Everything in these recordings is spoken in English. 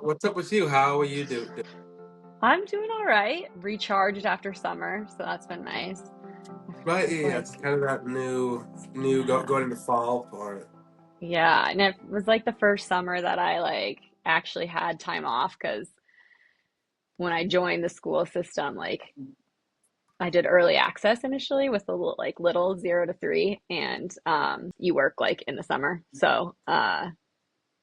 What's up with you? How are you doing? I'm doing all right. Recharged after summer, so that's been nice. Right, It's yeah, like, it's kind of that yeah, going into fall part. yeah, and it was like the first summer that I actually had time off because when I joined the school system, I did early access initially with the little 0 to 3, and you work like in the summer.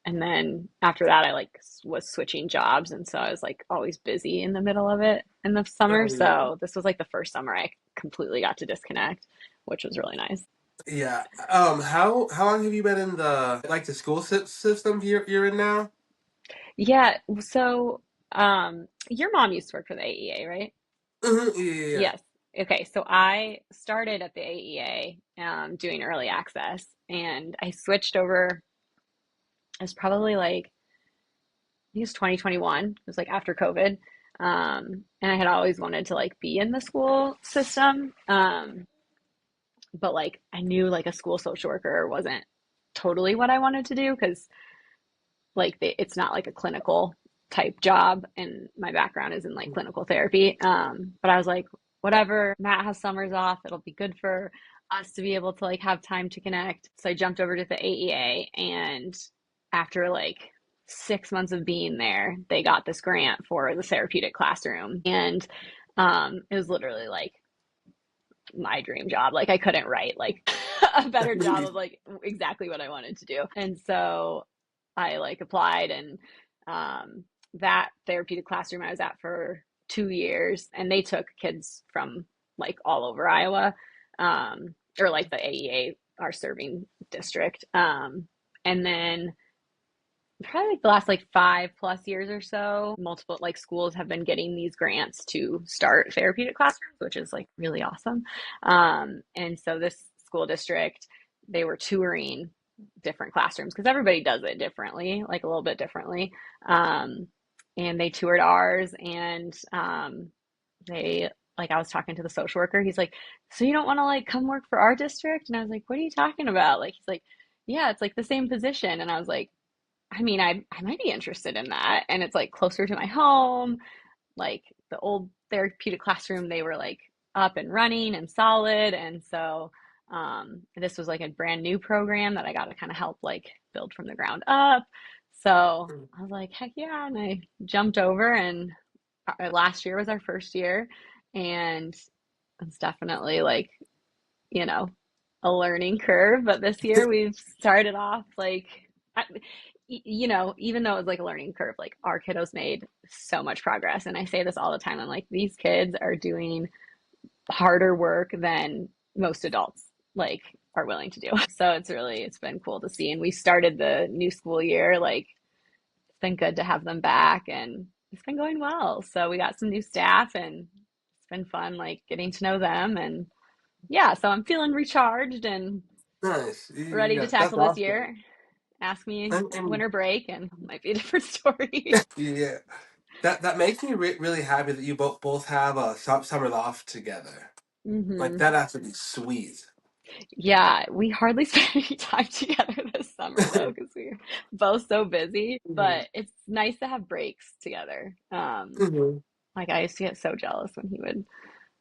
And then after that, I was switching jobs, and so I was like always busy in the middle of it in the summer. Oh yeah, So this was like the first summer I completely got to disconnect, which was really nice. yeah. How long have you been in the school system you're in now? Yeah, so your mom used to work for the AEA, right? Yeah. Yes. Okay, so I started at the AEA doing early access, and I switched over. It was probably I think it was 2021. It was like after COVID. And I had always wanted to be in the school system. But I knew a school social worker wasn't totally what I wanted to do because it's not like a clinical type job, and my background is in clinical therapy. But I was like, whatever, Matt has summers off, it'll be good for us to be able to have time to connect. So I jumped over to the AEA, and after 6 months of being there, they got this grant for the therapeutic classroom. And it was literally my dream job. I couldn't write a better job of exactly what I wanted to do. And so I applied, and that therapeutic classroom I was at for 2 years, and they took kids from all over Iowa, or the AEA, our serving district. And then probably the last 5+ years or so, multiple schools have been getting these grants to start therapeutic classrooms, which is really awesome. And so this school district, they were touring different classrooms because everybody does it differently, a little bit differently. Um, and they toured ours, and they I was talking to the social worker. He's like, "So you don't want to come work for our district?" And I was like, "What are you talking about?" He's like, "Yeah, it's the same position." And I was like, I mean, I might be interested in that. And it's closer to my home. The old therapeutic classroom, they were up and running and solid. And so this was a brand new program that I got to kind of help build from the ground up. So I was like, heck yeah. And I jumped over, and last year was our first year. And it's definitely you know, a learning curve. But this year we've started off even though it was a learning curve, our kiddos made so much progress. And I say this all the time. I'm like, these kids are doing harder work than most adults are willing to do. So it's been cool to see. And we started the new school year, it's been good to have them back, and it's been going well. So we got some new staff, and it's been fun getting to know them. And yeah, so I'm feeling recharged and Nice. ready to Yeah, that's tackle this awesome. year. Ask me And winter break, and it might be a different story. yeah, that makes me really happy that you both have summers off together. Like Hmm. that has to be sweet. Yeah, we hardly spent any time together this summer though, because we're both so busy. Mhm. But it's nice to have breaks together. Mhm. I used to get so jealous when he would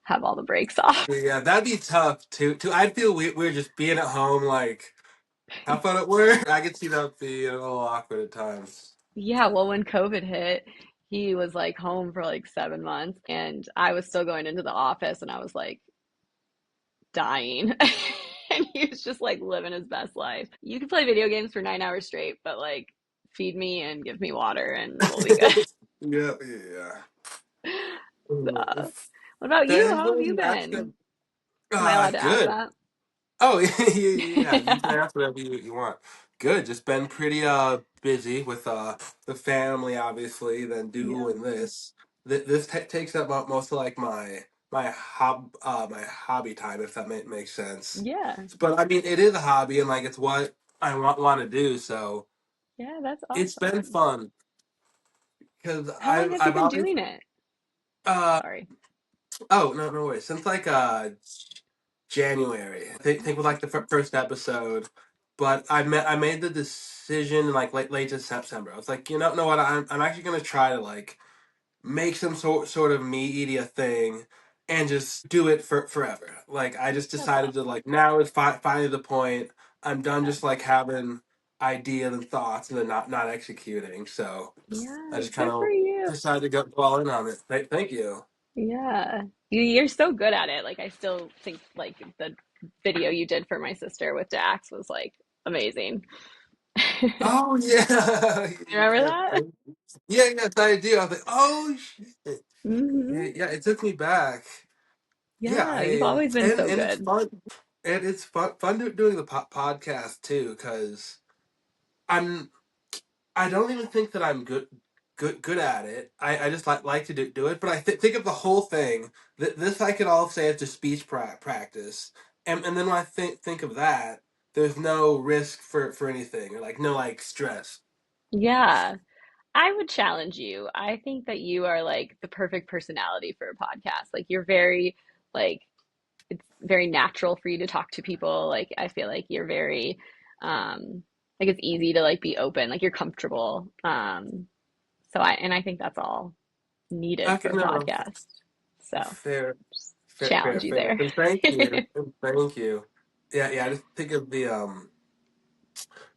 have all the breaks off. Yeah, that'd be tough too. I'd feel weird just being at home, have fun at work. I could see that be a little awkward at times. Yeah, well, when COVID hit, he was home for 7 months, and I was still going into the office, and I was dying. And he was just living his best life. You can play video games for 9 hours straight, but feed me and give me water, and we'll be good. Yeah, yeah. Uh, Mhm. what about you? Then How have you that's been? good. Am I allowed to ask Good. that? Oh yeah. You can Yeah. ask whatever you want. Good. Just been pretty busy with the family, obviously. Then Yeah. doing this. This takes up most of my hobby time, if that makes sense. Yeah. But I mean, it is a hobby, and it's what I want to do. So Yeah, that's it's been awesome. fun because How long have you I've been always doing it? uh Sorry. oh no worries since January. I think with the first episode. but I made the decision in like late September. I was like, know what? I'm actually gonna try to like make some sort of media thing and just do it for forever. Like I just That's decided to like now is finally the point. I'm done awesome. just like having ideas and thoughts and then not executing. So I Yeah, just kind good for of you. decided to go all in on it. Thank you. Yeah. You're so good at it. Like I still think like the video you did for my sister with Dax was like amazing. Oh yeah, You remember yeah, that? yes, I do. I was like, oh shit. Yeah, Hmm. yeah, it took me back. Yeah, Yeah, you've I always been so and it's good. fun. And it's fun doing the podcast too, because I'm I don't even think that I'm good at it. I just like to do it, but I think of the whole thing. This I could all say it's a speech practice, and then when I think of that, there's no risk for anything or like no like stress. Yeah. I would challenge you. I think that you are like the perfect personality for a podcast. Like you're very like it's very natural for you to talk to people. Like I feel like you're very like it's easy to like be open, like you're comfortable. So I think that's all needed Okay, for a no, podcast. So fair, just challenge you fair. there. And thank you, and thank you. Yeah, yeah. I just think of the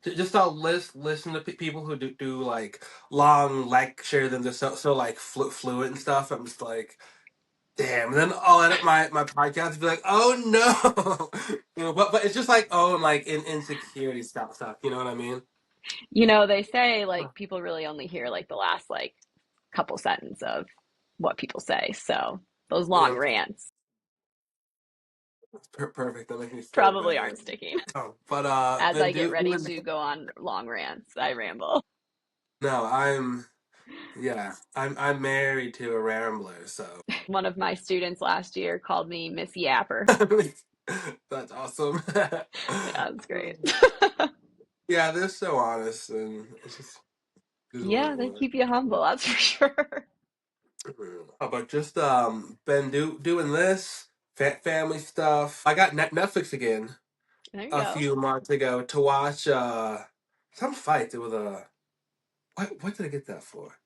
just I'll listen to people who do like long lectures and they're so like fluent and stuff. I'm just like, damn. And then I'll edit my podcast and be like, oh no, but it's just like oh, and like insecurity stuff. You know what I mean? You know, they say like people really only hear like the last like couple sentences of what people say. So those long Yeah, rants perfect. That makes me feel probably better. aren't sticking. But As then I get ready doing to go on long rants, I ramble. no, I'm married to a rambler, so One of my students last year called me Miss Yapper. that's awesome. Yeah, it's great. Yeah, they're so honest, and it's just is what Yeah, it they was. keep you humble, that's for sure. But just been doing this family stuff. I got Netflix again There you a go. few months ago to watch some fight. It was a what did I get that for?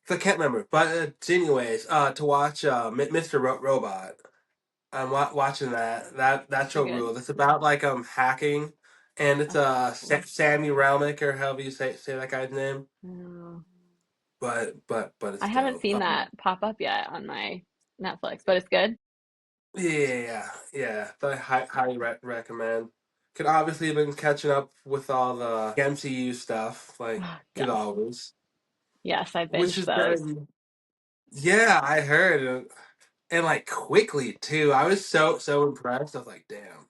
I can't remember. But anyways, to watch Mr. Robot. I'm watching that Is it show good? rules. It's about like hacking, and it's Oh, cool. Sammy Relnick or however you say that guy's name. Oh, But I it's haven't dope. seen that pop up yet on my Netflix, but it's good. Yeah. So I highly recommend. Could obviously have been catching up with all the MCU stuff, like Oh, could yes. always, Yes, I which binged has those. been yeah, I heard, and like quickly too. I was so impressed. I was like, damn.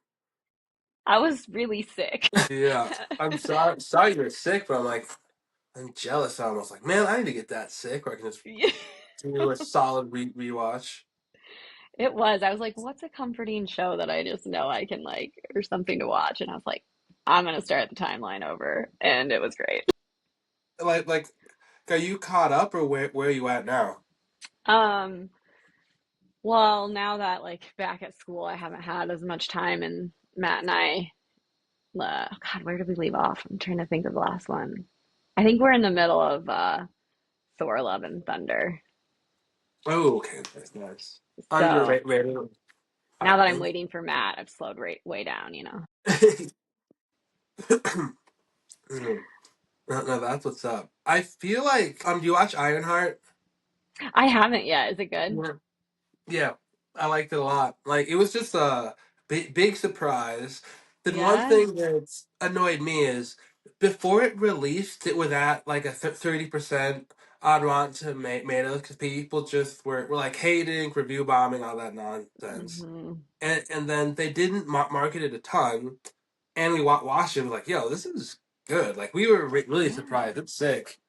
I was really sick. Yeah, I'm sorry you're sick, but I'm jealous almost. Like, man, I need to get that sick where I can just do a solid rewatch. It was. I was like, what's a comforting show that I just know I can like, or something to watch? And I was like, I'm gonna start the timeline over. And it was great. Like, are you caught up or where are you at now? Um, well, now that like back at school, I haven't had as much time, and Matt and I, God, where did we leave off? I'm trying to think of the last one. I think we're in the middle of Thor: Love and Thunder. Oh, okay, that's nice. So Underrated. now I that I'm think. waiting for Matt, I've slowed way down, you know. Mm, no, that's what's up. I feel like do you watch Ironheart? I haven't yet. Is it good? Yeah. Yeah, I liked it a lot. Like it was just a big surprise. Then one Yeah. thing that's annoyed me is before it released, it was at like a 30% on Rotten Tomatoes because people just were like hating, review bombing, all that nonsense. Hmm. And then they didn't market it a ton, and we watched it. And was like, yo, this is good. Like we were really Yeah. surprised. It's sick.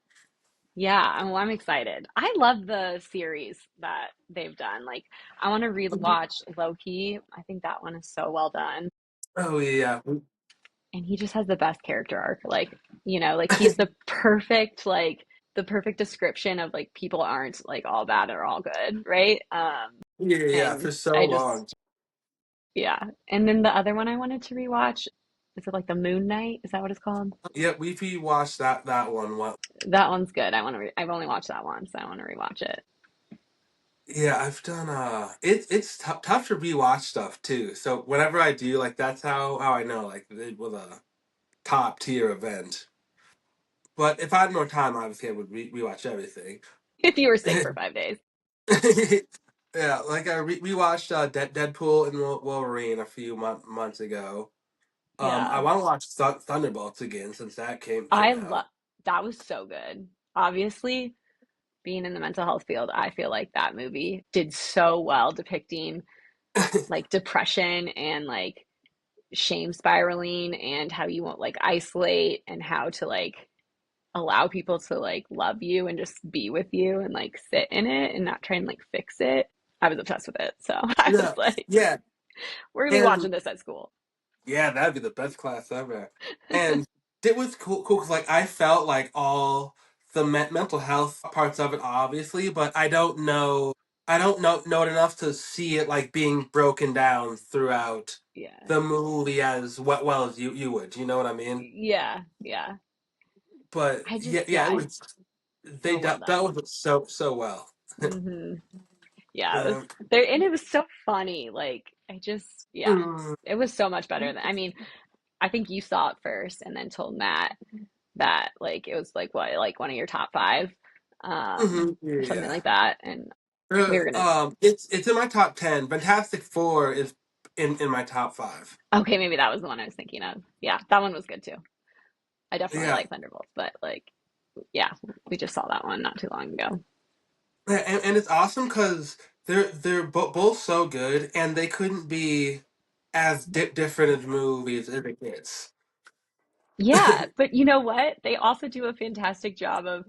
Yeah, well, I'm excited. I love the series that they've done. Like, I want to rewatch Loki. I think that one is so well done. Oh yeah. And he just has the best character arc. Like, you know, like he's the perfect description of like people aren't like all bad or all good, right? Yeah, And for so I just long. yeah. And then the other one I wanted to rewatch, Is it like the Moon Knight? Is that what it's called? Yeah, we watched that one. That one's good. I've only watched that one, so I want to rewatch it. Yeah, I've done it's tough to rewatch stuff too. So whenever I do, like that's how I know like it was a top tier event. But if I had more time, obviously I would rewatch everything. If you were sick for 5 days. Yeah, like I rewatched Deadpool and Wolverine a few months ago. I Yeah. want to watch Thunderbolts again since that came I out. love that was so good. Obviously, being in the mental health field, I feel like that movie did so well depicting like depression and like shame spiraling and how you won't like isolate and how to like allow people to like love you and just be with you and like sit in it and not try and like fix it. I was obsessed with it. So I was Yeah, like, yeah, we're gonna be and watching this at school. yeah, that'd be the best class ever. And it was cool because like I felt like all the mental health parts of it, obviously, but I don't know it enough to see it like being broken down throughout Yeah. the movie as well as you would. You know what I mean? Yeah. Yeah. But I yeah, just, yeah, it I was they so well that done. was so well. Hmm. Yeah, it was Um, there, and it was so funny. Like, I just, yeah, mm, it was so much better than, I mean, I think you saw it first and then told Matt that, like, it was like what, like one of your top five, or something yeah. like that. And we were gonna, It's in my top 10. Fantastic Four is in my top five. okay, maybe that was the one I was thinking of. Yeah, that one was good too. I definitely Yeah, like Thunderbolts, but like, yeah, we just saw that one not too long ago. and it's awesome because they're both so good, and they couldn't be as different as movies as it gets. Yeah, but you know what? They also do a fantastic job of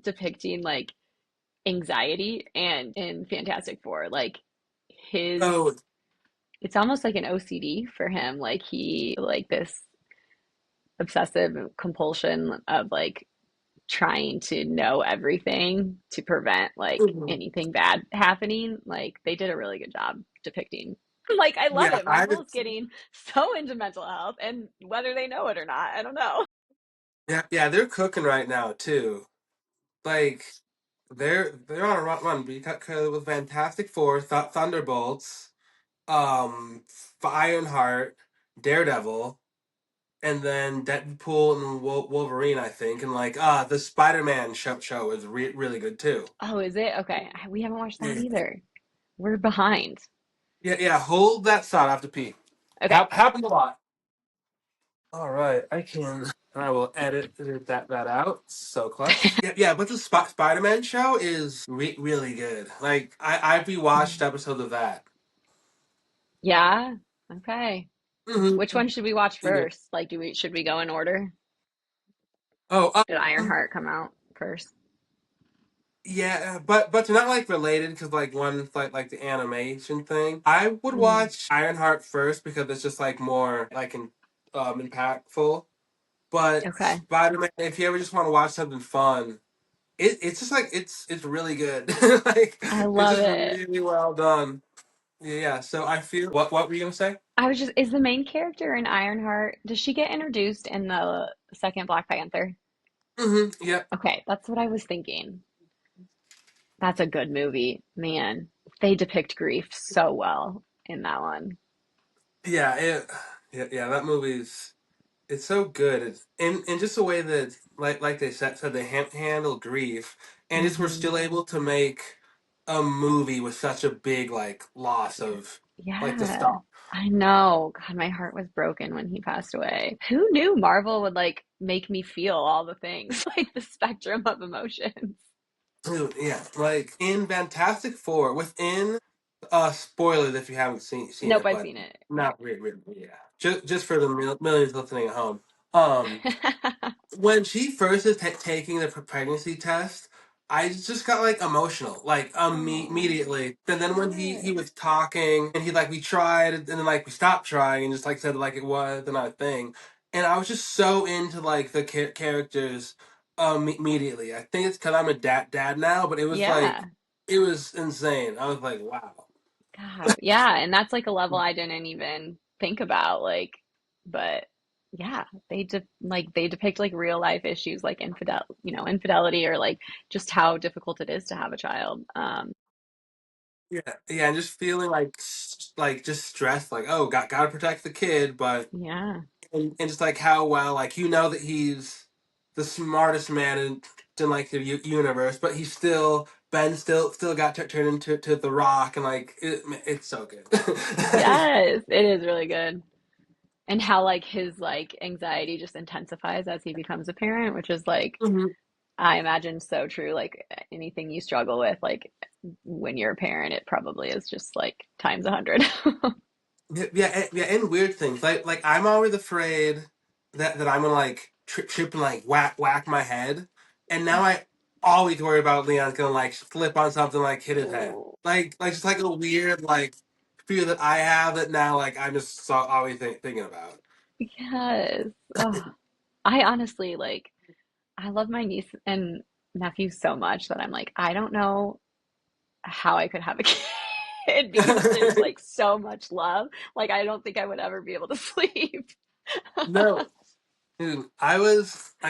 depicting like anxiety and in Fantastic Four. Like his Oh, it's almost like an OCD for him. Like like this obsessive compulsion of like trying to know everything to prevent like mhm. anything bad happening. Like they did a really good job depicting. Like I love Yeah, it. Marvel is getting so into mental health and whether they know it or not, I don't know. yeah, they're cooking right now too. Like they're on a run because with Fantastic Four, Thunderbolts, Ironheart, Daredevil, and then Deadpool and Wolverine, I think, and like the Spider-Man show is really good too. Oh, is it? Okay. We haven't watched that Yeah, either. We're behind. yeah. Hold that thought. I have to pee. Okay. Happened a lot. All right, I can. I will edit that out. So clutch. Yeah. But the Spider-Man show is really good. Like I've rewatched episodes of that. Yeah. Okay. Which Hmm. one should we watch Yeah. first? Like, do we should we go in order? Oh, Did Ironheart come out first? yeah, but they're not like related because like one's like the animation thing. I would Hmm. watch Ironheart first because it's just like more like impactful. But Okay. Spider Man, if you ever just want to watch something fun, it's just like it's really good. Like I it's love just it. really well done. Yeah. So I feel what were you gonna say? I was just, is the main character in Ironheart, does she get introduced in the second Black Panther? Yeah. Okay, that's what I was thinking. That's a good movie. Man, they depict grief so well in that one. Yeah. Yeah. That movie's it's so good. It's in just a way that like they said they handle grief, and just we're Hmm. still able to make a movie with such a big like loss of like the Yeah, stuff. I know. God, my heart was broken when he passed away. Who knew Marvel would like make me feel all the things, like the spectrum of emotions? Dude, yeah, like in Fantastic Four, within spoilers if you haven't seen Nope, it, I've but seen it. not really, yeah. Just for the millions listening at home. Um, when she first is taking the pregnancy test, I just got like emotional, like Oh, immediately. And then when he yes. was talking and he like we tried and then like we stopped trying and just like said like it was another thing, and I was just so into like the characters immediately. I think it's because I'm a dad now, but it was like Yeah. it was insane. I was like, wow. God, yeah, and that's like a level I didn't even think about, like, but yeah, they depict like real life issues like infidelity or like just how difficult it is to have a child. Yeah, yeah, and just feeling like like just stressed, like oh, gotta protect the kid, but Yeah. and just like how well, like you know that he's the smartest man in like the universe, but he's still Ben still got turned into to the Rock, and like it's so good. Yes, it is really good. And how like his like anxiety just intensifies as he becomes a parent, which is like Mhm. I imagine so true. Like anything you struggle with, like when you're a parent, it probably is just like times 100. Yeah, and weird things like I'm always afraid that I'm gonna like trip and like whack my head, and now I always worry about Leon's gonna like slip on something like hit his head, Oh, like just like a weird like fear that I have that now like I'm just always thinking about. yes. Oh, I honestly like I love my niece and nephew so much that I'm like, I don't know how I could have a kid because there's like so much love. Like I don't think I would ever be able to sleep. No, dude, I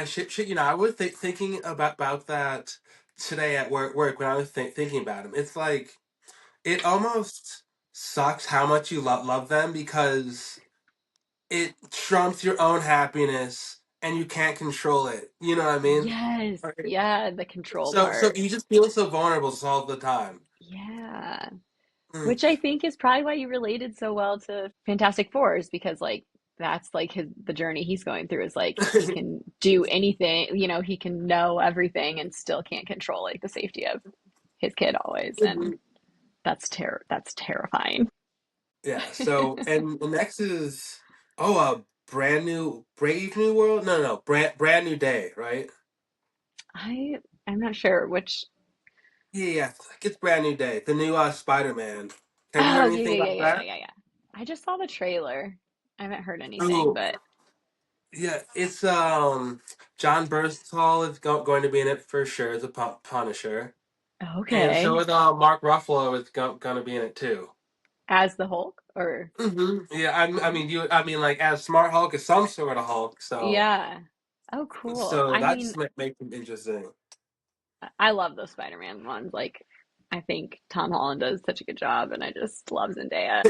shit you know I was thinking about that today at work when I was thinking about him. It's like it almost sucks how much you love them because it trumps your own happiness and you can't control it. You know what I mean? Yes. Right. Yeah, the control So part. you just feel so vulnerable all the time. Yeah. Mm. Which I think is probably why you related so well to Fantastic Fours because like that's like the journey he's going through is like he can do anything, he can know everything and still can't control like the safety of his kid always. And that's terrifying. Yeah. So and the next is a brand new Brave New World. No, brand new day. Right. I'm not sure which. Yeah, it's brand new day. The new Spider-Man. Have you heard Oh, yeah, anything yeah, yeah, about yeah, yeah, that? yeah, yeah. I just saw the trailer. I haven't heard anything, Oh, but yeah, it's John Bernthal is going to be in it for sure as a Punisher, and so okay. is Mark Ruffalo is going to be in it too. As the Hulk or Yeah, I oh, mean I mean like as Smart Hulk is some sort of Hulk, yeah. Oh, cool. so I that mean, just makes it interesting. I love those Spider-Man ones. Like, I think Tom Holland does such a good job, and I just love Zendaya.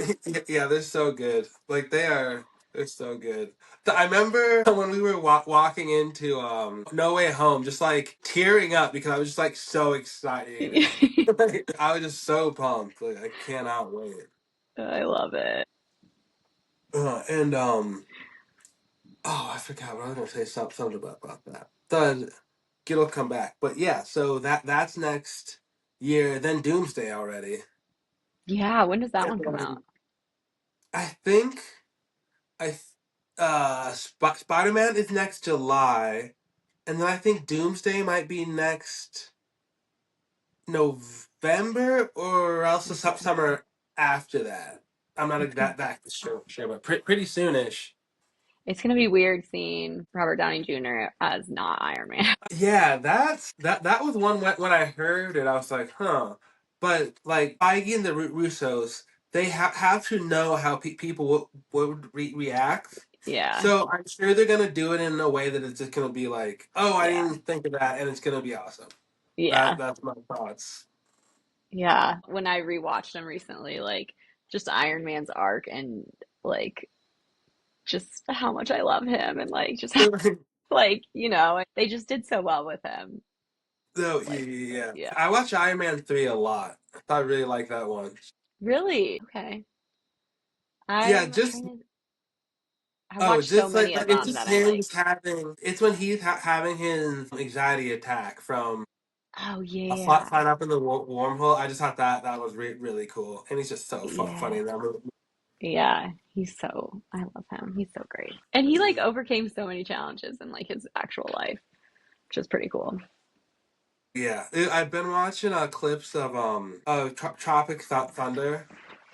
Yeah, they're so good. Like they're so good. I remember when we were walking into No Way Home, just like tearing up because I was just like so excited. I was just so pumped. Like I cannot wait. I love it. And oh, I forgot what I was gonna say. Something about that. The it'll come back, but yeah. So that's next year. Then Doomsday already. Yeah, when does that And one come out? then I think Spider Man is next July, and then I think Doomsday might be next November or else the Okay. summer after that. I'm not It's gonna exactly sure, but pretty soonish. it's gonna be weird seeing Robert Downey Jr. as not Iron Man. Yeah, that was one when I heard it, I was like, huh. But like Feige and the Russos, they have to know how people would react. Yeah, So I'm sure they're gonna do it in a way that it's just gonna be like, oh, I yeah, didn't think of that, and it's gonna be awesome. yeah, That's my thoughts. yeah. When I rewatched him recently, like just Iron Man's arc and like just how much I love him and like just how like they just did so well with him. So Like, yeah. yeah, I watch Iron Man 3 a lot. I really like that one. really okay. Yeah, I'm just trying to. I oh, watched so just many of it's them just that I'm him like, just having. It's when he's having his anxiety attack from oh a yeah, flying up in the wormhole. I just thought that was really cool, and he's just so funny yeah, in that movie. yeah. I love him. He's so great, and he like overcame so many challenges in like his actual life, which is pretty cool. Yeah, I've been watching clips of Tropic Thunder.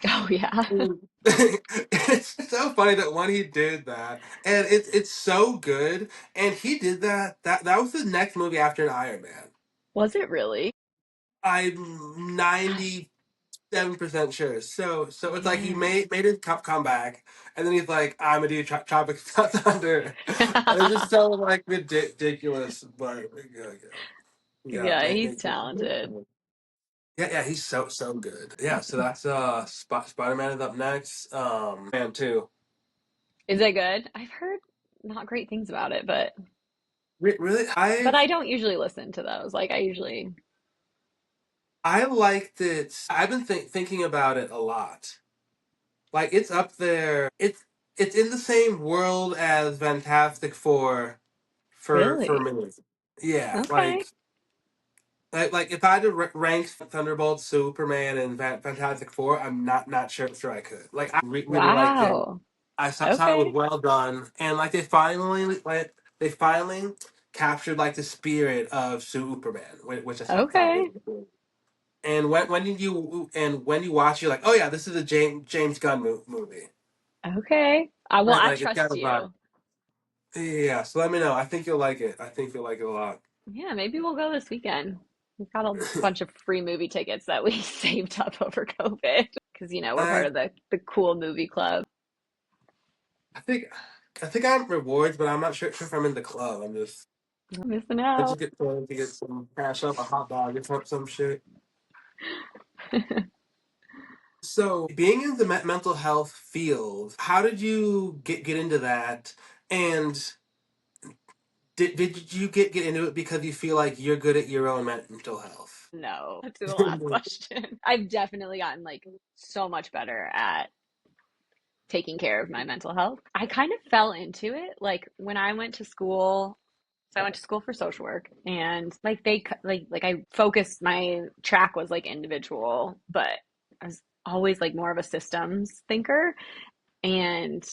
Oh yeah, Mm. It's so funny that when he did that, and it's so good, and he did that was the next movie after an Iron Man. was it really? I'm 90%. 7% sure. So it's like he Man. made his comeback, and then he's like, "I'm gonna do Tropic Thunder," and it's just so like ridiculous. But yeah, yeah, Yeah, make, he's make sure. talented. Yeah, he's so good. Yeah, so that's Spider Man is up next. Man too. Is it good? I've heard not great things about it, Really, but I don't usually listen to those. Like I usually I liked it. I've been thinking about it a lot. Like it's up there. It's in the same world as Fantastic Four for really. me. Yeah, Okay. like if I had to rank Thunderbolt, Superman, and Fantastic Four, I'm not sure I could. Like I really liked it. Wow. I thought it was Okay. well done, and like they finally captured like the spirit of Superman, which I thought was Okay. cool. And when you watch, you're like, oh yeah, this is a James Gunn movie. Okay. Well, I Like it's got trust a vibe. you. Yeah, so let me know. I think you'll like it. I think you'll like it a lot. Yeah, maybe we'll go this weekend. We've got a bunch of free movie tickets that we saved up over COVID because we're part I of the cool movie club. I think I think I'm rewards, but I'm not sure if I'm in the club. Not missing I out. just get to get some cash up, a hot dog, or some shit. So, being in the mental health field, how did you get into that? And did you get into it because you feel like you're good at your own mental health? No, to the last question. I've definitely gotten like so much better at taking care of my mental health. I kind of fell into it like when I went to school. So I went to school for social work and like like I focused my track was like individual, but I was always like more of a systems thinker and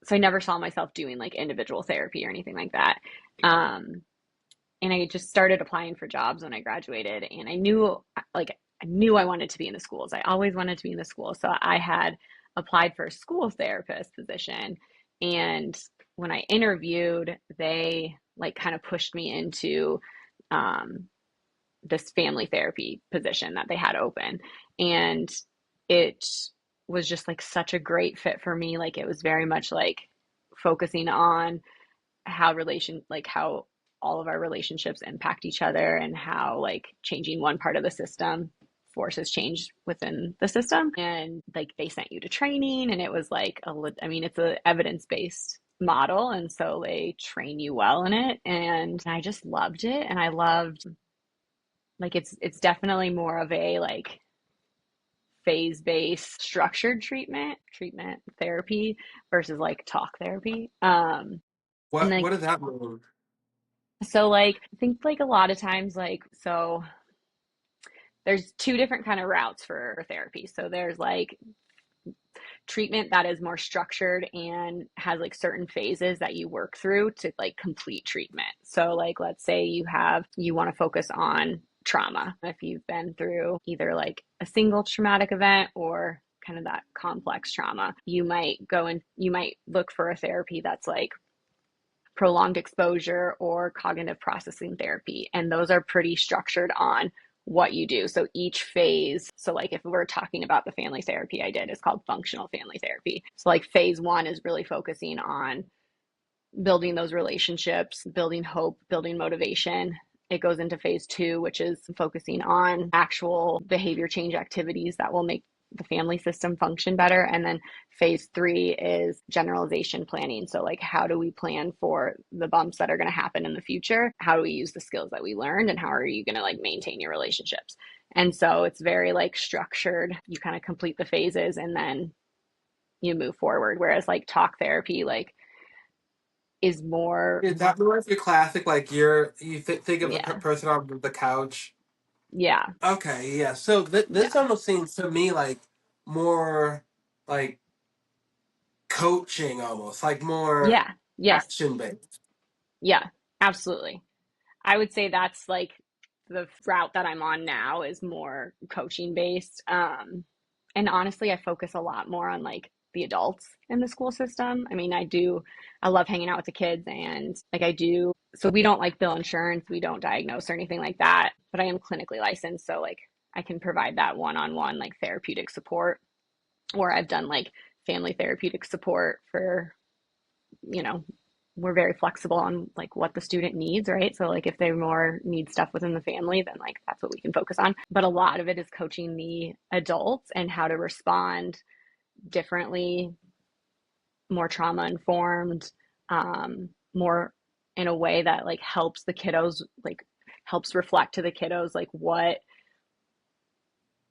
so I never saw myself doing like individual therapy or anything like that. Um and I just started applying for jobs when I graduated and I knew I wanted to be in the schools. I always wanted to be in the schools. So I had applied for a school therapist position and when I interviewed, they like kind of pushed me into um, this family therapy position that they had open. And it was just like such a great fit for me. Like it was very much like focusing on how all of our relationships impact each other and how like changing one part of the system forces change within the system and like they sent you to training and it was like I mean it's a evidence-based model and so they train you well in it and I just loved it and I loved like it's definitely more of a like phase-based structured treatment therapy versus like talk therapy and What like does that mean? so like I think like a lot of times like so there's two different kind of routes for therapy. So there's like treatment that is more structured and has like certain phases that you work through to like complete treatment. So like let's say you want to focus on trauma. If you've been through either like a single traumatic event or kind of that complex trauma, you might look for a therapy that's like prolonged exposure or cognitive processing therapy. And those are pretty structured on what you do. So each phase, so like if we're talking about the family therapy I did, it's called functional family therapy. So like phase one is really focusing on building those relationships, building hope, building motivation. It goes into phase two, which is focusing on actual behavior change activities that will make the family system function better. And then phase three is generalization planning. So, like, how do we plan for the bumps that are going to happen in the future? How do we use the skills that we learned? And how are you going to like maintain your relationships? And so it's very like structured. You kind of complete the phases and then you move forward. Whereas like talk therapy, like, is more, Is that more of your classic? Like you think of the yeah, person on the couch. yeah, Okay, yeah. So this yeah, almost seems to me like more like coaching, almost like more yeah, yes, action based. yeah, absolutely. I would say that's like the route that I'm on now is more coaching based. And honestly, I focus a lot more on like the adults in the school system. I mean, I love hanging out with the kids and like I do. So we don't like bill insurance, we don't diagnose or anything like that, but I am clinically licensed. So like I can provide that one-on-one like therapeutic support, or I've done like family therapeutic support for, you know, we're very flexible on like what the student needs, right? So like if they more need stuff within the family, then like that's what we can focus on. But a lot of it is coaching the adults and how to respond differently, more trauma informed, more in a way that like helps the kiddos, like helps reflect to the kiddos like what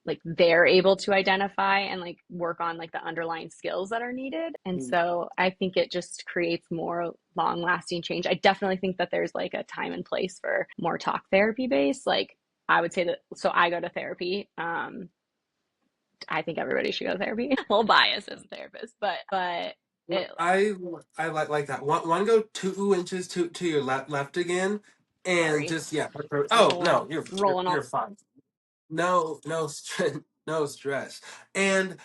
like they're able to identify and like work on like the underlying skills that are needed. And so I think it just creates more long lasting change. I definitely think that there's like a time and place for more talk therapy based. Like I would say that, so I go to therapy. I think everybody should go to therapy. A little biased as a therapist, but Well, it I like that. One go 2 inches to your left again, and sorry, just yeah. Oh no, rolling you're you're, rolling all you're fine. No stress, no stress. And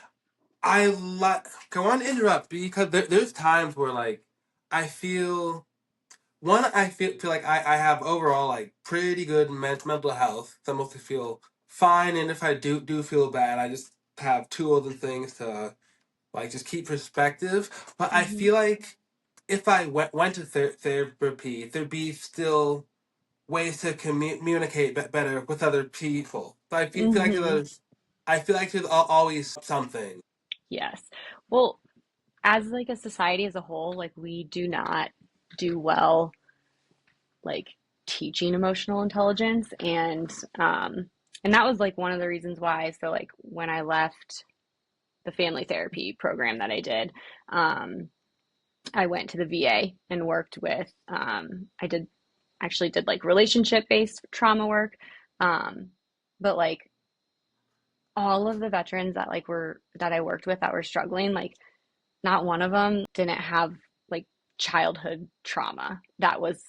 I like go on interrupt because there's times where like I feel I feel like I have overall like pretty good mental health. So I mostly feel fine, and if I do feel bad, I just have tools and things to like just keep perspective. But I mm-hmm, feel like if I went to therapy, there'd be still ways to communicate better with other people. So I feel like mm-hmm. there's always something. Yes. Well, as like a society as a whole, like we do not do well like teaching emotional intelligence, and that was like one of the reasons why. So like when I left the family therapy program that I did, um I went to the VA and worked with, I did actually did like relationship based trauma work, um but like all of the veterans that like were that I worked with that were struggling, like not one of them didn't have like childhood trauma that was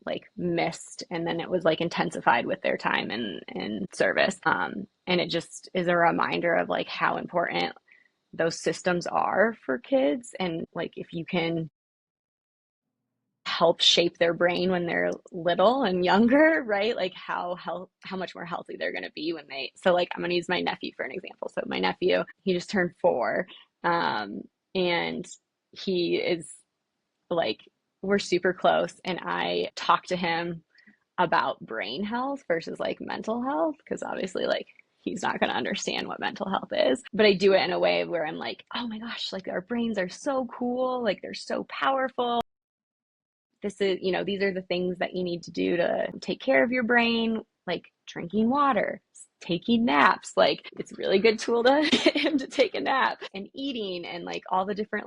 like missed, and then it was like intensified with their time in service, and it just is a reminder of like how important those systems are for kids, and like if you can help shape their brain when they're little and younger, right? Like how much more healthy they're going to be when they. So like I'm going to use my nephew for an example. So my nephew, he just turned 4, and he is like, we're super close, and I talk to him about brain health versus like mental health, because obviously like he's not going to understand what mental health is, but I do it in a way where I'm like, oh my gosh, like our brains are so cool, like they're so powerful. This is, you know, these are the things that you need to do to take care of your brain, like drinking water, taking naps. Like it's a really good tool to get him to take a nap, and eating, and like all the different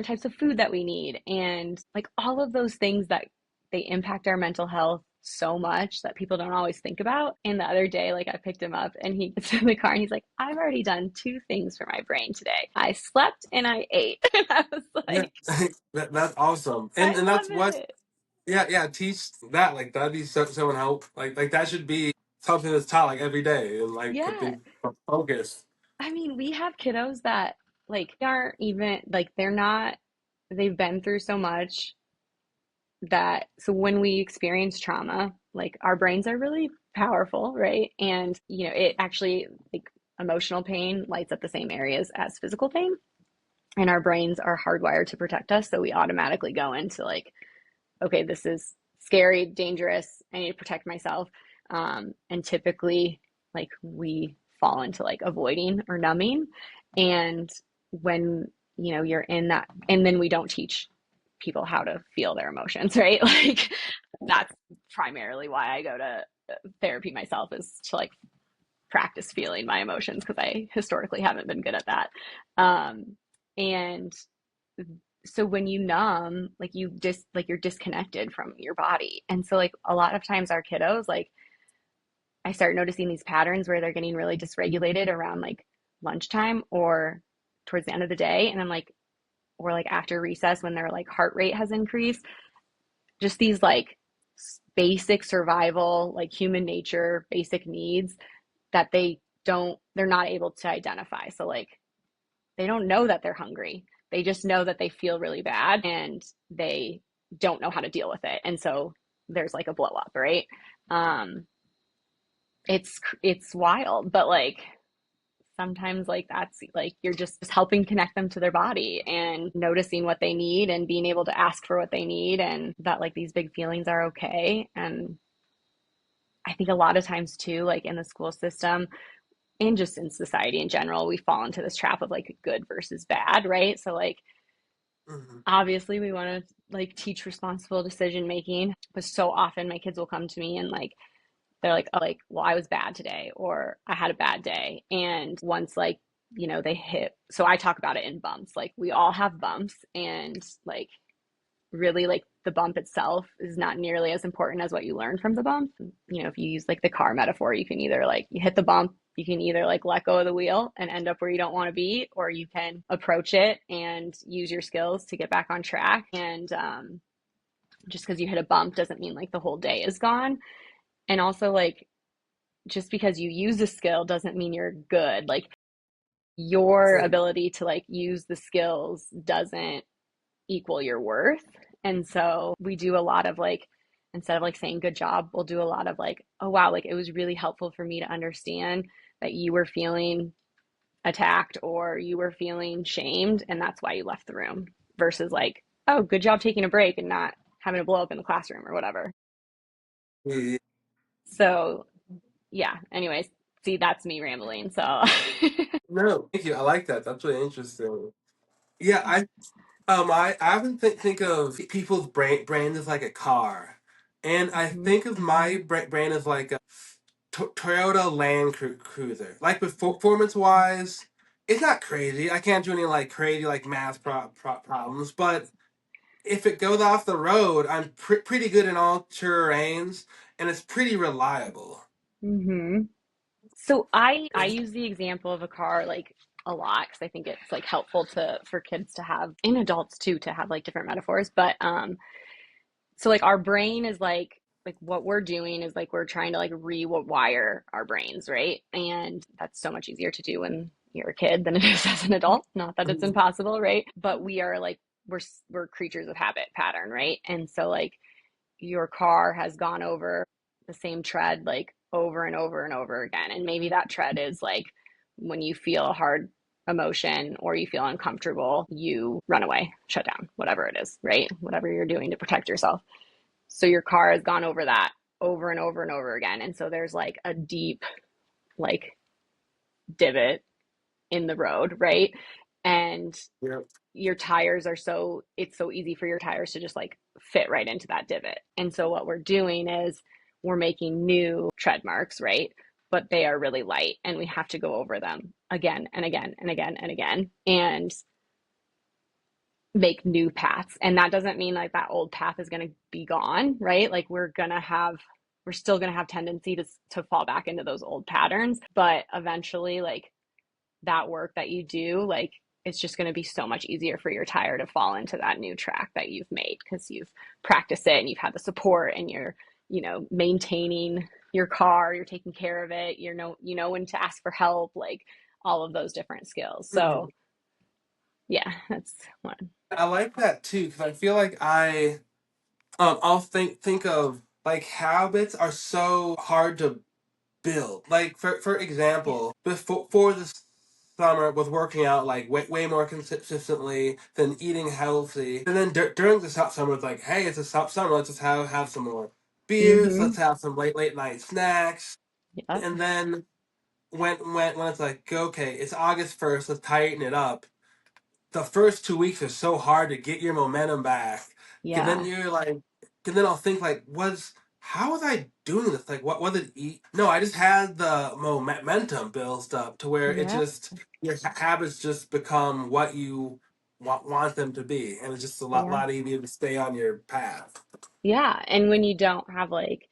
types of food that we need, and like all of those things that they impact our mental health so much that people don't always think about. And the other day, like I picked him up and he gets in the car and he's like, I've already done 2 things for my brain today. I slept and I ate. And I was Yeah, like, that's awesome, I and that's love what. it. Yeah, teach that. Like that'd be so help. Like that should be something that's taught like every day and like Yeah. be focused. I mean, we have kiddos that like aren't even like they're not, they've been through so much that, so when we experience trauma, like our brains are really powerful, right? And you know, it actually like emotional pain lights up the same areas as physical pain, and our brains are hardwired to protect us, so we automatically go into like, okay, this is scary, dangerous, I need to protect myself. And typically like we fall into like avoiding or numbing. And when, you know, you're in that, and then we don't teach people how to feel their emotions, right? Like that's primarily why I go to therapy myself, is to like practice feeling my emotions, because I historically haven't been good at that. And so when you numb, like you just like you're disconnected from your body. And so like a lot of times our kiddos, like I start noticing these patterns where they're getting really dysregulated around like lunchtime or towards the end of the day. And I'm like, or like after recess when their like heart rate has increased, just these like basic survival, like human nature, basic needs that they're not able to identify. So like they don't know that they're hungry. They just know that they feel really bad and they don't know how to deal with it. And so there's like a blow up, right? Um, it's wild, but like sometimes like that's like you're just helping connect them to their body and noticing what they need and being able to ask for what they need and that like these big feelings are okay. And I think a lot of times too, like in the school system and just in society in general, we fall into this trap of like good versus bad, right? So like Mhm. obviously we want to like teach responsible decision making, but so often my kids will come to me and like they're like, oh, like, well, I was bad today, or I had a bad day. And once like, they hit, so I talk about it in bumps. Like we all have bumps, and like really like the bump itself is not nearly as important as what you learn from the bump. If you use like the car metaphor, you can either like you hit the bump, you can either like let go of the wheel and end up where you don't want to be, or you can approach it and use your skills to get back on track. And just because you hit a bump doesn't mean like the whole day is gone. And also like just because you use a skill doesn't mean you're good. Like your Right. ability to like use the skills doesn't equal your worth. And so we do a lot of like, instead of like saying good job, we'll do a lot of like, oh wow, like it was really helpful for me to understand that you were feeling attacked or you were feeling shamed and that's why you left the room versus like, oh, good job taking a break and not having to blow up in the classroom or whatever. Yeah. So yeah, anyways, see, that's me rambling. So No, thank you. I like that. That's really interesting. Yeah, I often think of people's brain as like a car, and I Mhm. think of my brain as like a Toyota Cruiser. Like performance wise, it's not crazy. I can't do any like crazy like math problems, but if it goes off the road, I'm pretty good in all terrains, and it's pretty reliable. Mhm. So I use the example of a car like a lot because I think it's like helpful to for kids to have and adults too to have like different metaphors. But so like our brain is like what we're doing is like we're trying to like rewire our brains, right? And that's so much easier to do when you're a kid than it is as an adult. Not that it's impossible, right? But we are like we're creatures of habit pattern, right? And so like your car has gone over the same tread like over and over and over again. And maybe that tread is like when you feel a hard emotion or you feel uncomfortable, you run away, shut down, whatever it is, right? Whatever you're doing to protect yourself. So your car has gone over that over and over and over again. And so there's like a deep, like, divot in the road, right? And Yeah. your tires are it's so easy for your tires to just like fit right into that divot. And so what we're doing is we're making new tread marks, right? But they are really light and we have to go over them again and again and again and again and make new paths. And that doesn't mean like that old path is going to be gone, right? Like we're still going to have tendency to fall back into those old patterns, but eventually like that work that you do, like it's just going to be so much easier for your tire to fall into that new track that you've made because you've practiced it and you've had the support and you're, maintaining your car, you're taking care of it, when to ask for help, like all of those different skills. So Mhm. yeah, that's one. I like that too because I feel like I'll think of like habits are so hard to build. Like for Yeah. example, before the summer was working out like way more consistently than eating healthy, and then during the summer it's like, hey, it's a summer, let's just have some more beers, let's Mm-hmm. have some late night snacks, Yep. and then when it's like, okay, it's August 1st, let's tighten it up. The first 2 weeks are so hard to get your momentum back. And then Yeah. you're like, and then I'll think like, how was I doing this? Like, what was it? No, I just had the momentum built up to where it Yep. just your habits just become what you want them to be, and it's just a Yeah. lot easier to stay on your path. Yeah. And when you don't have like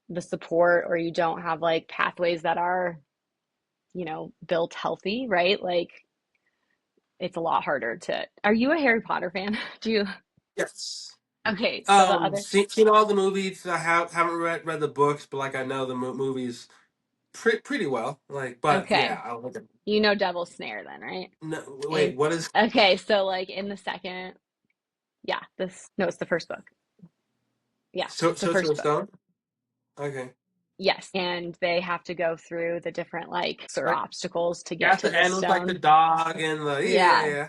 the support or you don't have like pathways that are, built healthy, right? Like it's a lot harder to. Are you a Harry Potter fan? Do you? Yes. Okay. So the other. Seen all the movies. I haven't read the books, but like I know the movies pretty well. Like, but Okay. yeah, I'll look at. You know Devil's Snare then, right? No, wait, In what is Okay, so like in the second, yeah, this no, it's the first book. Yeah, it's the first Sorcerer book. Stone? Okay. Yes, and they have to go through the different like Right. obstacles to Yeah, get at to the the end with like the stone. dog and the Yeah. yeah.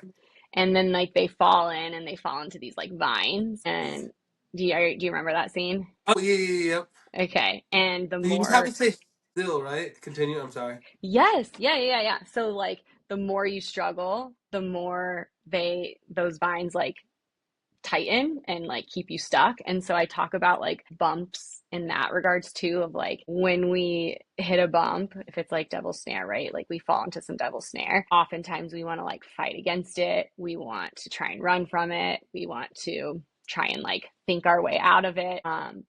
And then like they fall in and they fall into these like vines. And do you remember that scene? Oh yeah. Okay. And the You just have to more stay still, right? Continue. I'm sorry. yes, yeah. So like the more you struggle, the more those vines like tighten and like keep you stuck. And so I talk about like bumps in that regards too, of like when we hit a bump, if it's like devil snare, right? Like we fall into some devil snare. Oftentimes we want to like fight against it. We want to try and run from it. We want to try and like think our way out of it.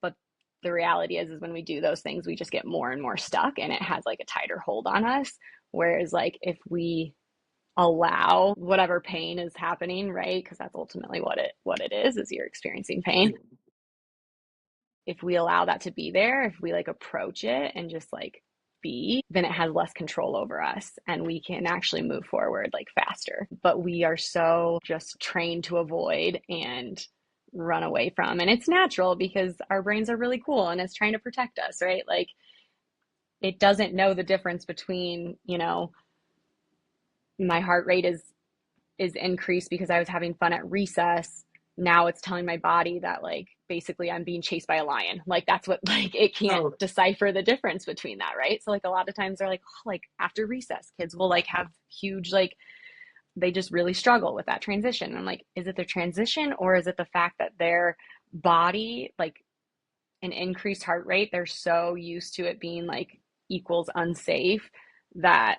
But the reality is when we do those things, we just get more and more stuck and it has like a tighter hold on us. Whereas like if we allow whatever pain is happening, right? Because that's ultimately what it is you're experiencing pain. If we allow that to be there, if we like approach it and just like be, then it has less control over us and we can actually move forward like faster. But we are so just trained to avoid and run away from. And it's natural because our brains are really cool and it's trying to protect us, right? Like it doesn't know the difference between, my heart rate is increased because I was having fun at recess. Now it's telling my body that like basically I'm being chased by a lion. Like that's what like it can't Oh. decipher the difference between that, right? So like a lot of times they're like, oh, like after recess, kids will like have huge like they just really struggle with that transition. I'm like, is it the transition or is it the fact that their body like an increased heart rate, they're so used to it being like equals unsafe that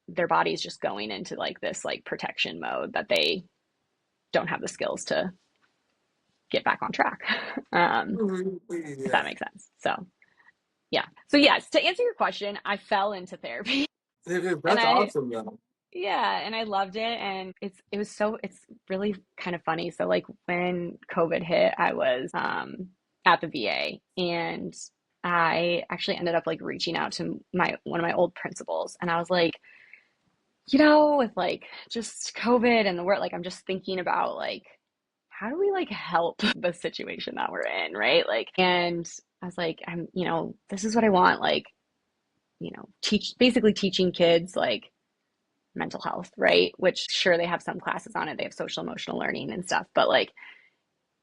their body is just going into like this like protection mode that they don't have the skills to get back on track. If that Yeah. makes sense. So yeah. So yes, to answer your question, I fell into therapy and That's I awesome though. yeah, and I loved it and it's really kind of funny. So like when COVID hit, I was at the VA and I actually ended up like reaching out to my one of my old principals and I was like, with like just COVID and the work, like I'm just thinking about like how do we like help the situation that we're in, right? Like, and I was like, this is what I want, like, basically teaching kids like mental health, right? Which sure they have some classes on it, they have social emotional learning and stuff, but like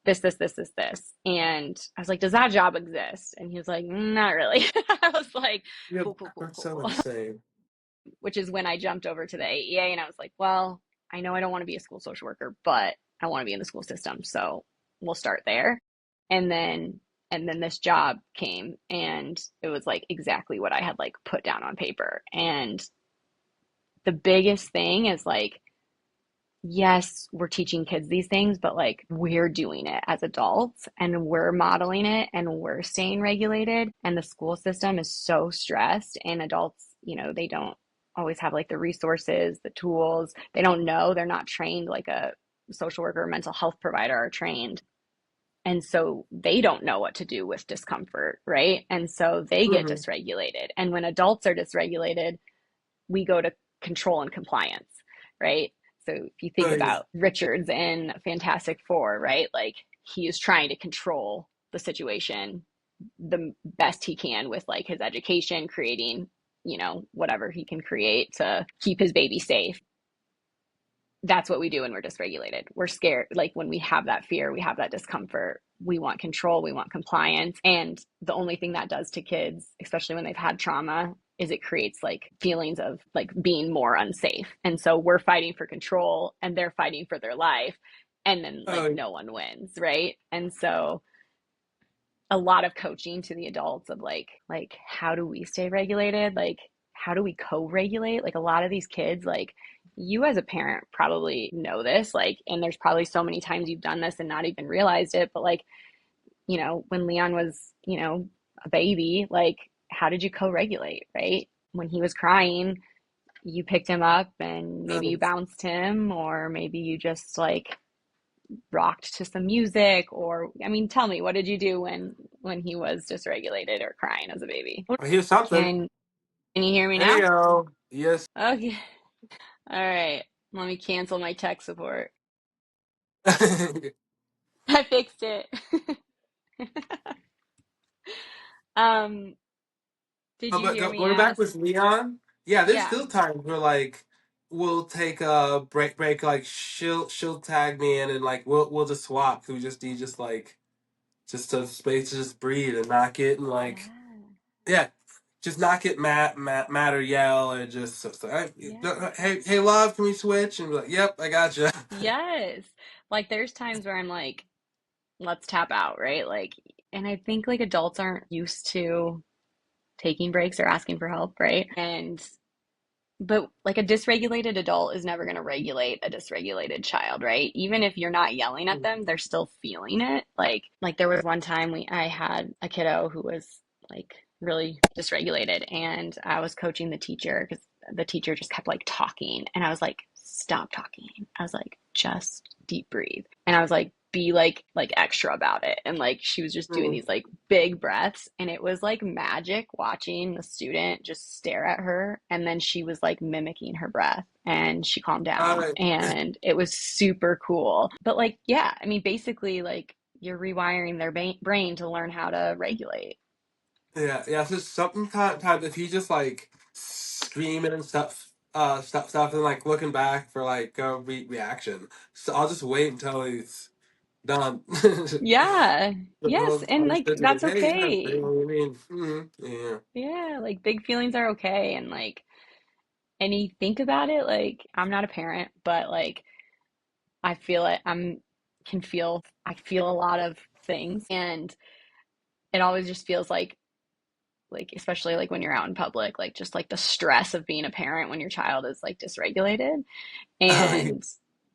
this. And I was like, does that job exist? And he was like, not really. I was like, Yeah, that's so cool. insane. Which is when I jumped over to the AEA and I was like, well, I know I don't want to be a school social worker, but I want to be in the school system. So we'll start there. And then this job came and it was like exactly what I had like put down on paper. And the biggest thing is like, yes, we're teaching kids these things, but like we're doing it as adults and we're modeling it and we're staying regulated. And the school system is so stressed, and adults, they don't always have like the resources, the tools. They don't know, they're not trained like a social worker or mental health provider are trained. And so they don't know what to do with discomfort, right? And so they get Hmm. dysregulated. And when adults are dysregulated, we go to control and compliance, right? So if you think Oh yeah. about Richards in Fantastic Four, right? Like he is trying to control the situation the best he can with like his education, creating, whatever he can create to keep his baby safe. That's what we do when we're dysregulated. We're scared. Like when we have that fear, we have that discomfort. We want control, we want compliance. And the only thing that does to kids, especially when they've had trauma, is it creates like feelings of like being more unsafe. And so we're fighting for control and they're fighting for their life. And then like Oh no one wins, right? And so a lot of coaching to the adults of like how do we stay regulated, like how do we co-regulate, like a lot of these kids, like you as a parent probably know this, like, and there's probably so many times you've done this and not even realized it, but like when Leon was a baby, like how did you co-regulate, right? When he was crying, you picked him up and maybe you no. bounced him, or maybe you just like rocked to some music, or I mean, tell me, what did you do when he was dysregulated or crying as a baby? I hear something. Can you hear me Hey now? yo. Yes. Okay. All right. Let me cancel my tech support. I fixed it. um Did Oh, you but hear me going back ask? with Leon, yeah, there's Yeah. still times where like we'll take a break, like she'll tag me in and like we'll just swap. 'Cause we just need just like just a space to just breathe and not get and like Yeah. yeah, just not get mad or yell or just so Yeah. hey love, can we switch? And be like, yep, I gotcha. Yes. Like there's times where I'm like, let's tap out, right? Like, and I think like adults aren't used to taking breaks or asking for help, right? And but like a dysregulated adult is never going to regulate a dysregulated child, right? Even if you're not yelling at them, they're still feeling it. Like there was one time I had a kiddo who was like really dysregulated, and I was coaching the teacher because the teacher just kept like talking, and I was like, stop talking. I was like, just deep breathe. And I was like, be like extra about it. And like she was just doing Mm. these like big breaths, and it was like magic watching the student just stare at her, and then she was like mimicking her breath and she calmed down, Uh, and it was super cool. But like yeah, I mean basically like you're rewiring their brain to learn how to regulate. yeah. So sometimes if you just like screaming and stuff, and like looking back for like a reaction, so I'll just wait until he's done. Yeah. Yes, and I'll just like sit there that's like, hey, yeah, what do okay. you mean? Yeah. Yeah, like big feelings are okay, and like and you think about it, like I'm not a parent, but like I feel it. I feel a lot of things, and it always just feels like especially like when you're out in public, like just like the stress of being a parent when your child is like dysregulated, and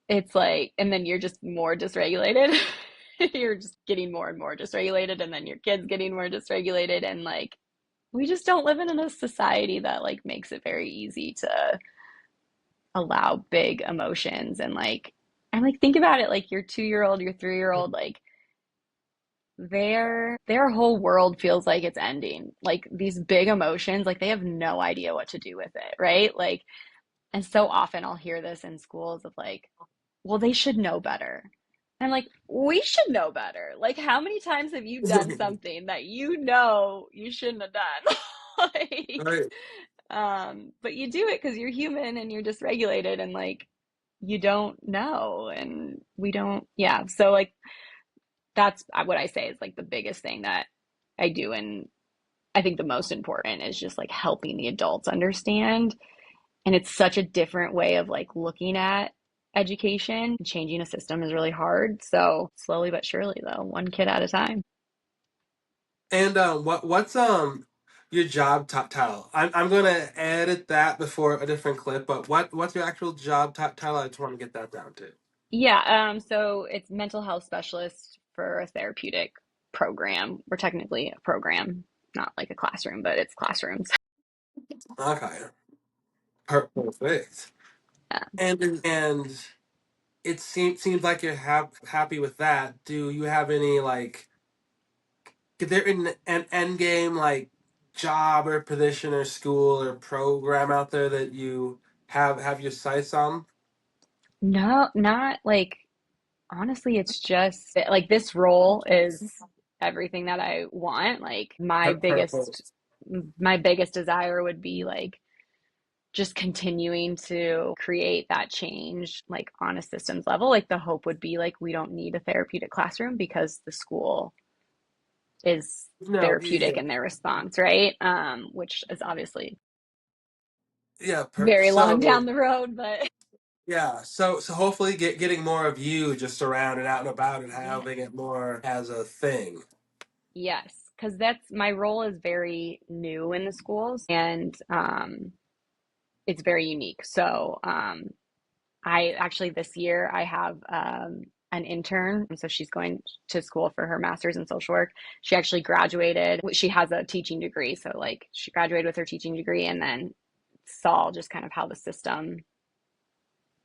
it's like and then you're just more dysregulated. You're just getting more and more dysregulated, and then your kid's getting more dysregulated, and like we just don't live in a society that like makes it very easy to allow big emotions and like think about it, like your 2 year old, your 3 year old, like their whole world feels like it's ending. Like these big emotions, like they have no idea what to do with it, right? Like, and so often I'll hear this in schools of like, well, they should know better. And I'm like, we should know better. Like, how many times have you done something that you know you shouldn't have done? Like, Right. but you do it because you're human and you're dysregulated and like you don't know and we don't, yeah. So like that's what I say is like the biggest thing that I do. And I think the most important is just like helping the adults understand. And it's such a different way of like looking at education. Changing a system is really hard. So slowly but surely, though, one kid at a time. And what's your job title? I'm gonna edit that before a different clip, but what's your actual job title? I just want to get that down too. Yeah, so it's mental health specialist for a therapeutic program. We're technically a program, not like a classroom, but it's classrooms. Okay, perfect. Yeah. And it seems like you're happy with that. Do you have any like? Is there an end game like job or position or school or program out there that you have your sights on? No, not like honestly, it's just like this role is everything that I want. Like Perfect. my biggest desire would be like just continuing to create that change like on a systems level. Like the hope would be like we don't need a therapeutic classroom because the school is No, therapeutic yeah, in their response, right? Which is obviously yeah. very long So down the road, but yeah, so hopefully getting more of you just around and out and about and yeah, having it more as a thing. yes, because that's my role is very new in the schools and it's very unique. So I actually this year I have an intern, so she's going to school for her master's in social work. She actually graduated. She has a teaching degree, so like she graduated with her teaching degree and then saw just kind of how the system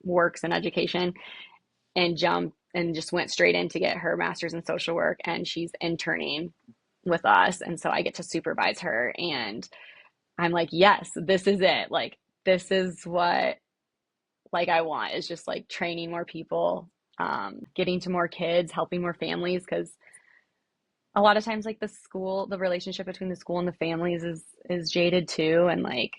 works in education and jumped and just went straight in to get her master's in social work and she's interning with us and so I get to supervise her and I'm like yes this is it like this is what like I want is just like training more people, getting to more kids, helping more families because a lot of times like the relationship between the school and the families is jaded too, and like,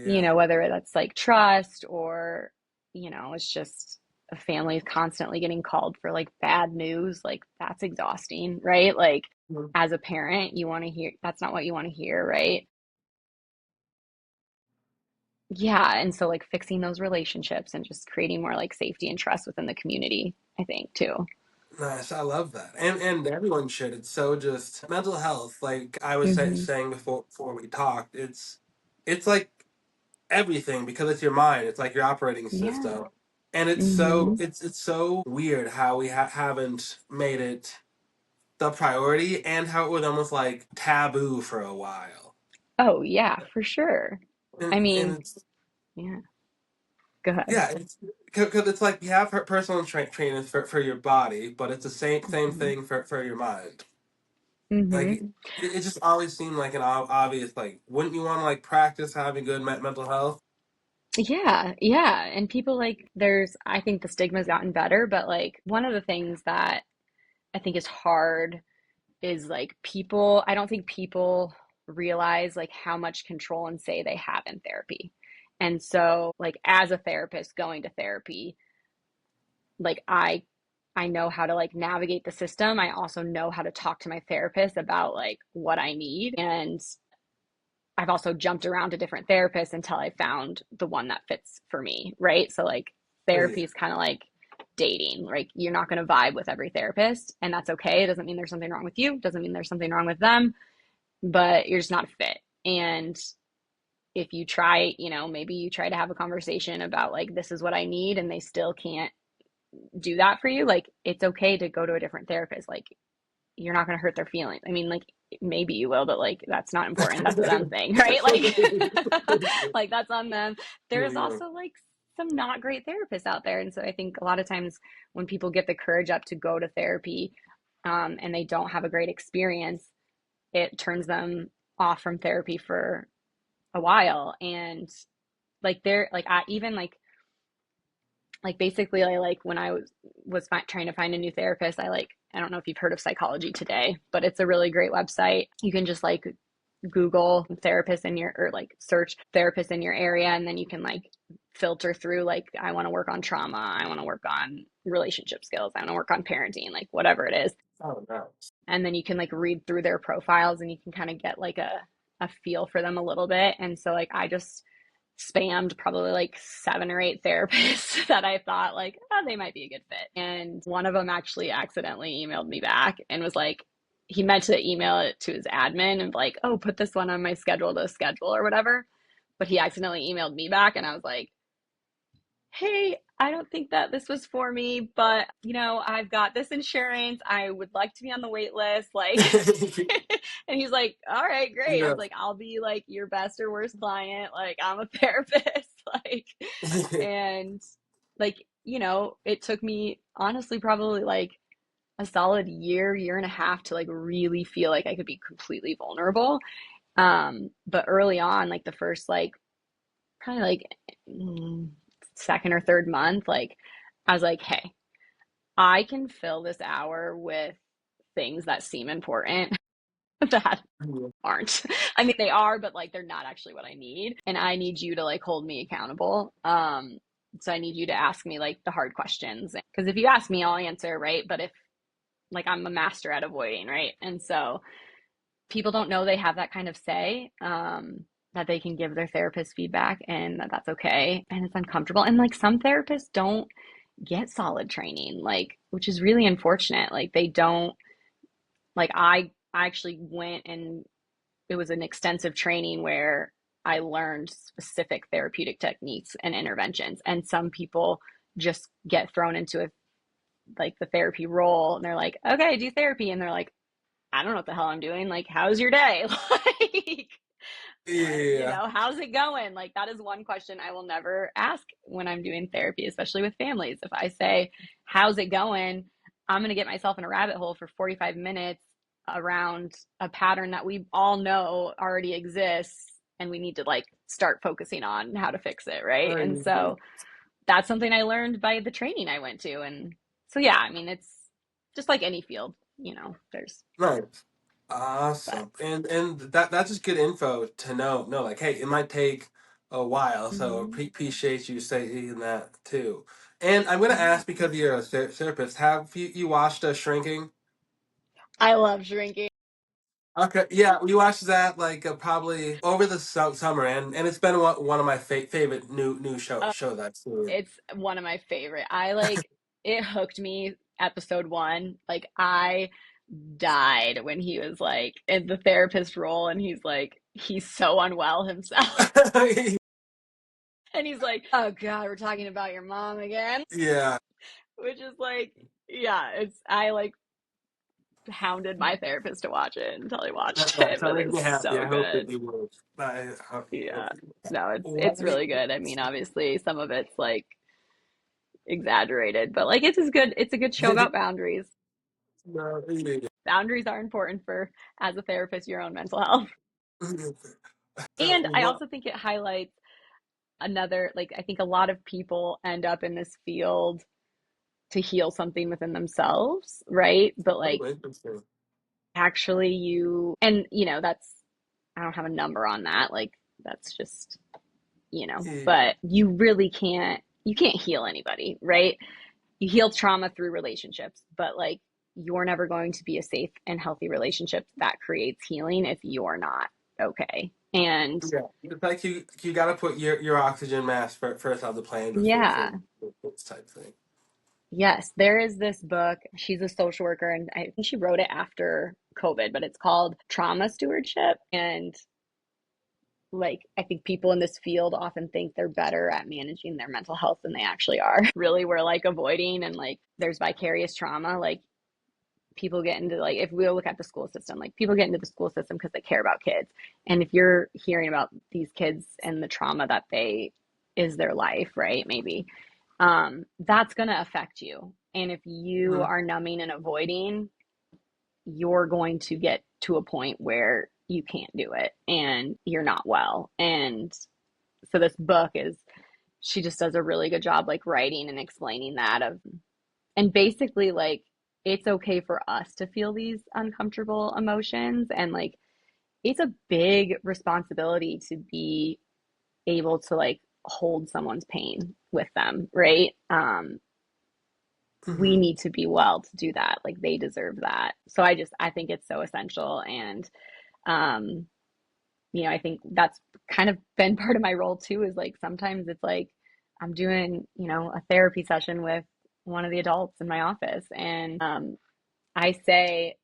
Yeah. whether that's like trust or, it's just a family is constantly getting called for like bad news, like that's exhausting, right? Like Mm. as a parent, you want to hear that's not what you want to hear, right? Yeah, and so like fixing those relationships and just creating more like safety and trust within the community, I think too. Nice, I love that, and everyone should. It's so just mental health. Like I was Hmm. saying before we talked, it's like everything because it's your mind. It's like your operating Yeah. system, and Hmm. it's so weird how we haven't made it the priority, and how it was almost like taboo for a while. Oh, yeah, for sure. I And mean, it's yeah, go ahead. yeah, it's because it's like you have personal trainers for your body, but it's the same Hmm. thing for your mind. Like Hmm. it just always seemed like an obvious like, wouldn't you want to like practice having good mental health? Yeah, yeah. And people like, I think the stigma's gotten better, but like one of the things that I think is hard is like I don't think people realize like how much control and say they have in therapy. And so, like, as a therapist going to therapy, like, I know how to like navigate the system. I also know how to talk to my therapist about like what I need. And I've also jumped around to different therapists until I found the one that fits for me, right? So like Yeah. therapy is kind of like dating. Like you're not going to vibe with every therapist, and that's okay. It doesn't mean there's something wrong with you, doesn't mean there's something wrong with them, but you're just not a fit. And if you try, maybe you try to have a conversation about like this is what I need and they still can't do that for you, like it's okay to go to a different therapist. Like you're not going to hurt their feelings. I mean, like maybe you will, but like that's not important. That's a them thing, right? Like, like that's on them. There's Yeah. also like some not great therapists out there, and so I think a lot of times when people get the courage up to go to therapy, and they don't have a great experience, it turns them off from therapy for a while. And like they're like I even like basically I like when I was trying to find a new therapist, I don't know if you've heard of Psychology Today, but it's a really great website. You can just like Google therapist in your or like search therapist in your area, and then you can like filter through like I want to work on trauma, I want to work on relationship skills, I want to work on parenting, like whatever it is. Oh no. And then you can like read through their profiles and you can kind of get like a feel for them a little bit. And so like I just spammed probably like 7 or 8 therapists that I thought like, oh, they might be a good fit. And one of them actually accidentally emailed me back and was like, he meant to email it to his admin and like, oh, put this one on my schedule to schedule or whatever. But he accidentally emailed me back and I was like, hey, I don't think that this was for me, but I've got this insurance. I would like to be on the wait list. Like, and he's like, all right, great. I was No. like, I'll be like your best or worst client. Like, I'm a therapist. Like, and like, it took me honestly probably like a solid year and a half to like really feel like I could be completely vulnerable. But early on, like the first like probably like mm, second or third month, like I was like, hey, I can fill this hour with things that seem important that aren't. I mean, they are, but like they're not actually what I need. And I need you to like hold me accountable. So I need you to ask me like the hard questions. Because if you ask me, I'll answer, right? But if like I'm a master at avoiding, right? And so people don't know they have that kind of say, that they can give their therapist feedback and that's okay. And it's uncomfortable. And like some therapists don't get solid training, like, which is really unfortunate. Like they don't, like I actually went and it was an extensive training where I learned specific therapeutic techniques and interventions. And some people just get thrown into like the therapy role and they're like, okay, do therapy. And they're like, I don't know what the hell I'm doing. Like, how's your day? Like, Yeah. how's it going? Like, that is one question I will never ask when I'm doing therapy, especially with families. If I say, how's it going? I'm going to get myself in a rabbit hole for 45 minutes around a pattern that we all know already exists. And we need to like start focusing on how to fix it. Right. And so that's something I learned by the training I went to. And so, yeah, I mean, it's just like any field. there's, Nice. but Awesome. And that's just good info to know. No, like, hey, it might take a while, so mhm, appreciate you saying that too. And I'm gonna yeah. ask because you're a therapist, have you watched Shrinking? I love shrinking. Okay, yeah, we watched that like probably over the summer, and it's been one of my favorite new show that I've seen. It's one of my favorite. I like it hooked me episode one. Like I died when he was like in the therapist role and he's like he's so unwell himself. And he's like, "Oh God, we're talking about your mom again," Yeah, which is like, yeah, it's I like hounded my therapist to watch it until he watched it, that but makes me it's happy. so I hope that good. you will. Yeah. No, it's Why? really good. I mean, obviously some of it's like exaggerated, but like it's a good show about boundaries. No, Boundaries are important for as a therapist your own mental health. And I what? also think it highlights another like I think a lot of people end up in this field to heal something within themselves, right? But like Oh, interesting. actually you and that's I don't have a number on that. Like that's just, Yeah, but you can't heal anybody, right? You heal trauma through relationships, but like you're never going to be a safe and healthy relationship that creates healing if you're not okay. And yeah. It's like you got to put your oxygen mask first on the plane before yeah, this type thing. yes, there is this book. She's a social worker, and I think she wrote it after COVID, but it's called Trauma Stewardship. And like, I think people in this field often think they're better at managing their mental health than they actually are. Really, we're like avoiding and like there's vicarious trauma. Like, people get into like, if we look at the school system, like, people get into the school system because they care about kids. And if you're hearing about these kids and the trauma that they is their life, right? Maybe that's going to affect you. And if you Mhm. are numbing and avoiding, you're going to get to a point where you can't do it and you're not well. And so this book is, she just does a really good job like writing and explaining that of, and basically like it's okay for us to feel these uncomfortable emotions and like it's a big responsibility to be able to like hold someone's pain with them, right? We Mhm. need to be well to do that. Like they deserve that. So I think it's so essential. And um, I think that's kind of been part of my role too, is like sometimes it's like I'm doing, a therapy session with one of the adults in my office and I say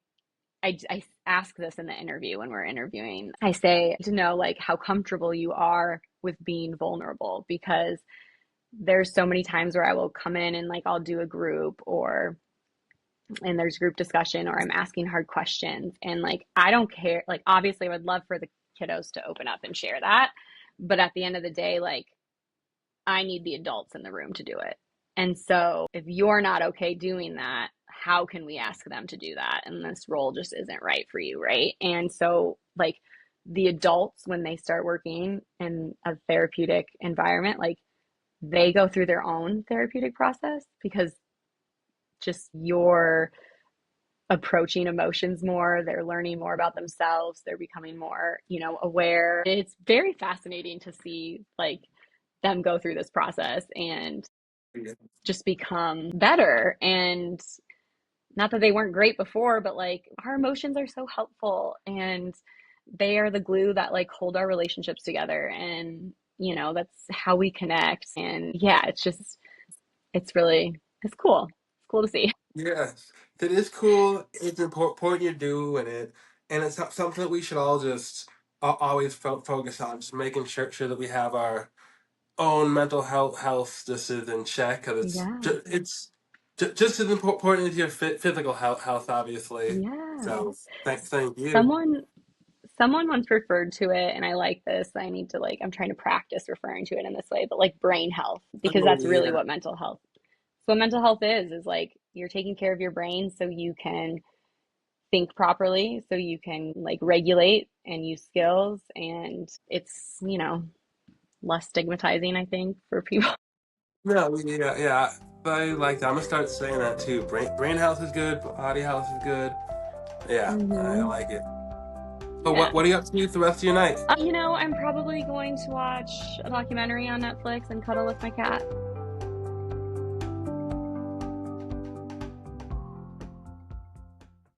I ask this in the interview when we're interviewing. I say to know like how comfortable you are with being vulnerable because there's so many times where I will come in and like I'll do a group or and there's group discussion or I'm asking hard questions and like I don't care, like obviously I would love for the kiddos to open up and share that, but at the end of the day like I need the adults in the room to do it. And so if you're not okay doing that, how can we ask them to do that? And this role just isn't right for you, right? And so like the adults when they start working in a therapeutic environment, like they go through their own therapeutic process because just you're approaching emotions more, they're learning more about themselves, they're becoming more, aware. It's very fascinating to see like them go through this process and Yeah. just become better. And not that they weren't great before, but like our emotions are so helpful and they are the glue that like hold our relationships together. And, that's how we connect. And yeah, it's cool. It's cool to see. Yes, that is cool. It's important you're doing it, and it's something that we should all just always focus on, just making sure that we have our own mental health just is in check because Yeah. it's just as important as your physical health, obviously. Yeah. So thank you. Someone someone once referred to it and I like this. I need to like I'm trying to practice referring to it in this way, but like brain health because Oh that's really yeah, what mental health. So what mental health is like you're taking care of your brain so you can think properly, so you can like regulate and use skills and it's less stigmatizing I think for people. no, yeah, yeah. I like that. I'm gonna start saying that too. Brain House is good. Body House is good. Yeah, I Hmm. like it. So Yeah. what are you up to the rest of your night? I'm probably going to watch a documentary on Netflix and cuddle with my cat.